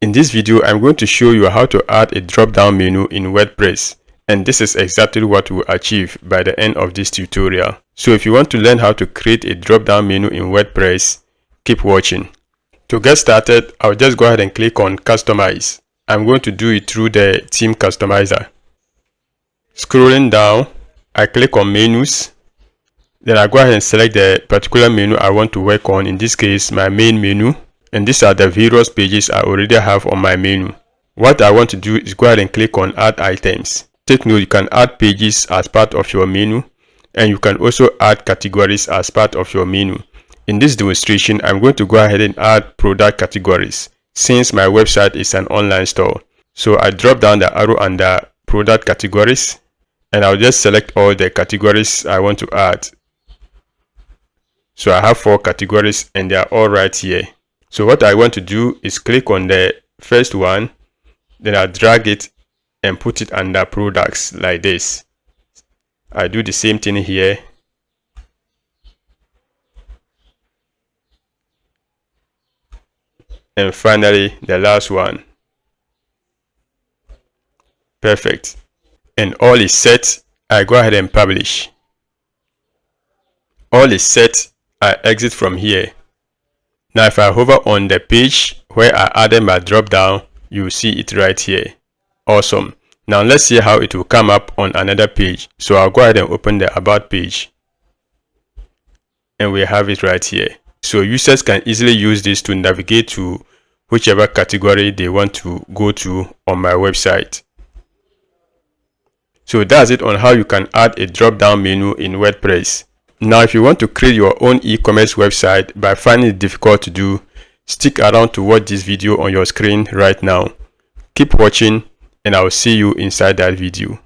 In this video, I'm going to show you how to add a drop-down menu in WordPress, and this is exactly what we'll achieve by the end of this tutorial. So if you want to learn how to create a drop-down menu in WordPress, keep watching. To get started, I'll just go ahead and click on Customize. I'm going to do it through the theme customizer. Scrolling down, I click on Menus. Then I go ahead and select the particular menu I want to work on, in this case my main menu. And these are the various pages I already have on my menu. What I want to do is go ahead and click on Add Items. Take note, you can add pages as part of your menu, and you can also add categories as part of your menu. In this demonstration, I'm going to go ahead and add product categories since my website is an online store. So I drop down the arrow under product categories, and I'll just select all the categories I want to add. So I have 4 categories and they are all right here. So what I want to do is click on the first one, then I drag it and put it under products like this. I do the same thing here. And finally, the last one. Perfect. And all is set. I go ahead and publish. All is set. I exit from here. Now if I hover on the page where I added my drop down, you will see it right here. Awesome. Now let's see how it will come up on another page. So I'll go ahead and open the about page. And we have it right here. So users can easily use this to navigate to whichever category they want to go to on my website. So that's it on how you can add a drop down menu in WordPress. Now if you want to create your own e-commerce website but finding it difficult to do, stick around to watch this video on your screen right now. Keep watching and I will see you inside that video.